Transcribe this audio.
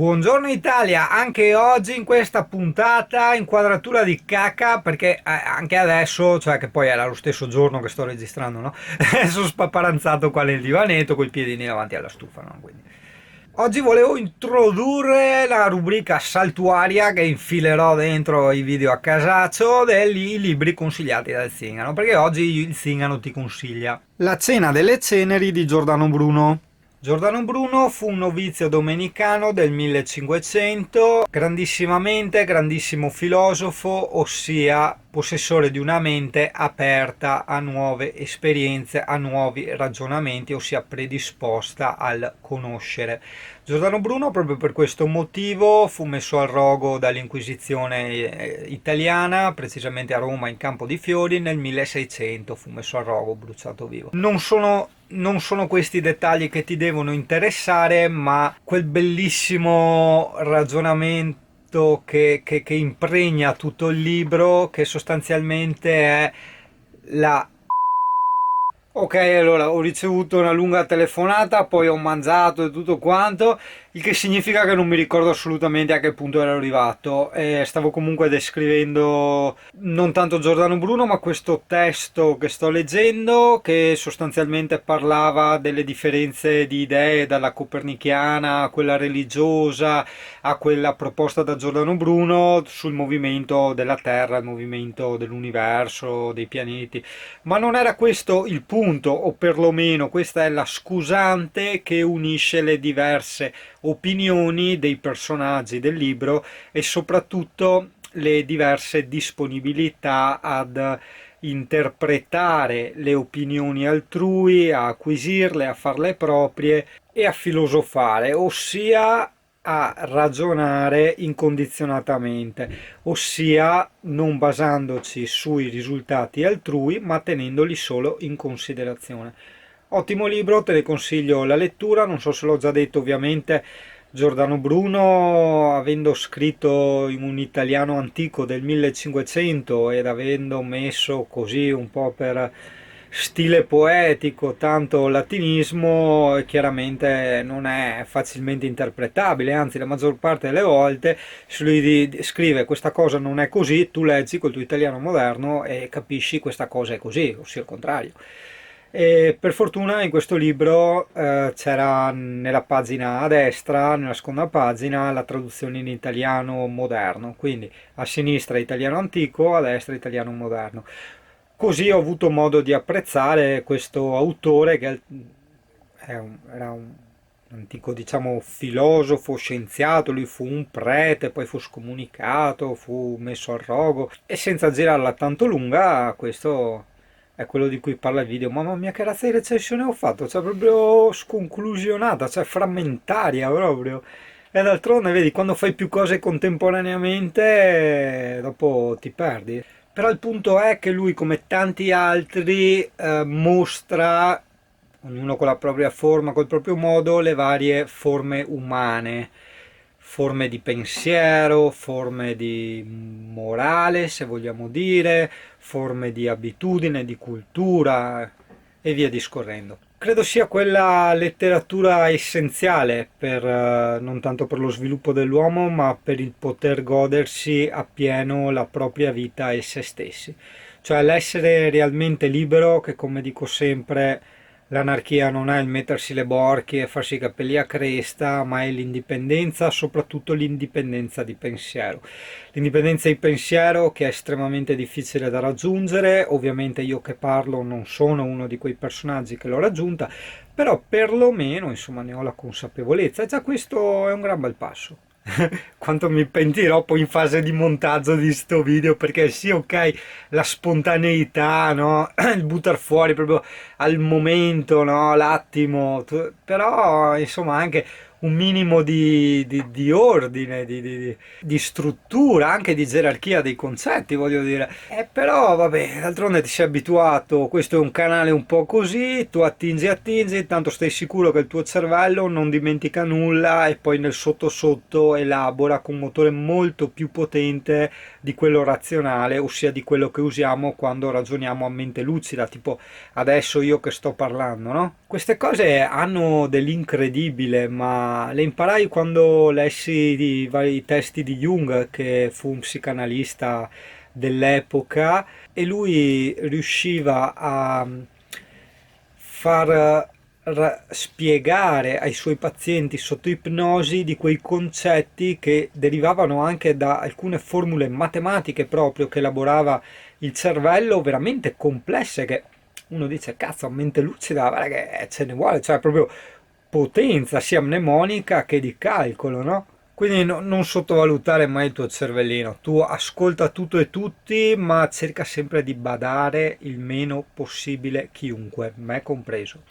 Buongiorno Italia, anche oggi in questa puntata inquadratura di cacca perché anche adesso, cioè che poi era lo stesso giorno che sto registrando, no? Sono spaparanzato qua nel divanetto coi piedini davanti alla stufa, no? Quindi. Oggi volevo introdurre la rubrica saltuaria che infilerò dentro i video a casaccio dei libri consigliati dal Zingano, perché oggi il Zingano ti consiglia La cena delle ceneri di Giordano Bruno. Giordano Bruno fu un novizio domenicano del 1500, grandissimamente grandissimo filosofo, ossia possessore di una mente aperta a nuove esperienze, a nuovi ragionamenti, ossia predisposta al conoscere. Giordano Bruno, proprio per questo motivo, fu messo al rogo dall'Inquisizione italiana, precisamente a Roma in Campo di Fiori, nel 1600 fu messo al rogo, bruciato vivo. Non sono questi dettagli che ti devono interessare, ma quel bellissimo ragionamento che impregna tutto il libro, che sostanzialmente è la... Ok, allora ho ricevuto una lunga telefonata, poi ho mangiato e tutto quanto, il che significa che non mi ricordo assolutamente a che punto ero arrivato. Stavo comunque descrivendo non tanto Giordano Bruno, ma questo testo che sto leggendo, che sostanzialmente parlava delle differenze di idee dalla copernicana a quella religiosa a quella proposta da Giordano Bruno sul movimento della Terra, il movimento dell'universo, dei pianeti. Ma non era questo il punto, o perlomeno questa è la scusante che unisce le diverse opinioni dei personaggi del libro e soprattutto le diverse disponibilità ad interpretare le opinioni altrui, a acquisirle, a farle proprie e a filosofare, ossia a ragionare incondizionatamente, ossia non basandoci sui risultati altrui, ma tenendoli solo in considerazione. Ottimo libro, te ne consiglio la lettura, non so se l'ho già detto ovviamente. Giordano Bruno, avendo scritto in un italiano antico del 1500 ed avendo messo così un po' per stile poetico tanto latinismo, chiaramente non è facilmente interpretabile, anzi la maggior parte delle volte se lui scrive questa cosa non è così, tu leggi col tuo italiano moderno e capisci questa cosa è così, ossia il contrario. E per fortuna in questo libro c'era nella pagina a destra, nella seconda pagina, la traduzione in italiano moderno, quindi a sinistra italiano antico, a destra italiano moderno. Così ho avuto modo di apprezzare questo autore che era un antico, diciamo, filosofo, scienziato, lui fu un prete, poi fu scomunicato, fu messo al rogo e senza girarla tanto lunga, questo è quello di cui parla il video. Mamma mia che razza di recensione ho fatto, cioè proprio sconclusionata, cioè frammentaria proprio. E d'altronde vedi, quando fai più cose contemporaneamente, dopo ti perdi. Però il punto è che lui, come tanti altri, mostra, ognuno con la propria forma, col proprio modo, le varie forme umane, forme di pensiero, forme di morale, se vogliamo dire, forme di abitudine, di cultura e via discorrendo. Credo sia quella letteratura essenziale per, non tanto per lo sviluppo dell'uomo, ma per il poter godersi appieno la propria vita e se stessi. Cioè l'essere realmente libero, che come dico sempre, l'anarchia non è il mettersi le borchie e farsi i capelli a cresta, ma è l'indipendenza, soprattutto l'indipendenza di pensiero. L'indipendenza di pensiero che è estremamente difficile da raggiungere, ovviamente io che parlo non sono uno di quei personaggi che l'ho raggiunta, però perlomeno insomma ne ho la consapevolezza e già questo è un gran bel passo. Quanto mi pentirò poi in fase di montaggio di sto video, perché sì, ok, la spontaneità, no? Il buttar fuori proprio al momento, no? L'attimo, però insomma anche un minimo di ordine, di struttura, anche di gerarchia dei concetti, voglio dire. Però vabbè, d'altronde ti sei abituato, questo è un canale un po' così, tu attingi, tanto stai sicuro che il tuo cervello non dimentica nulla e poi nel sotto sotto elabora con un motore molto più potente di quello razionale, ossia di quello che usiamo quando ragioniamo a mente lucida, tipo adesso io che sto parlando, no? Queste cose hanno dell'incredibile, ma le imparai quando lessi i vari testi di Jung, che fu un psicanalista dell'epoca, e lui riusciva a far spiegare ai suoi pazienti sotto ipnosi di quei concetti che derivavano anche da alcune formule matematiche proprio che elaborava il cervello, veramente complesse, che uno dice cazzo, a mente lucida guarda che ce ne vuole, cioè proprio potenza sia mnemonica che di calcolo, no? Quindi non sottovalutare mai il tuo cervellino, tu ascolta tutto e tutti, ma cerca sempre di badare il meno possibile chiunque, me compreso.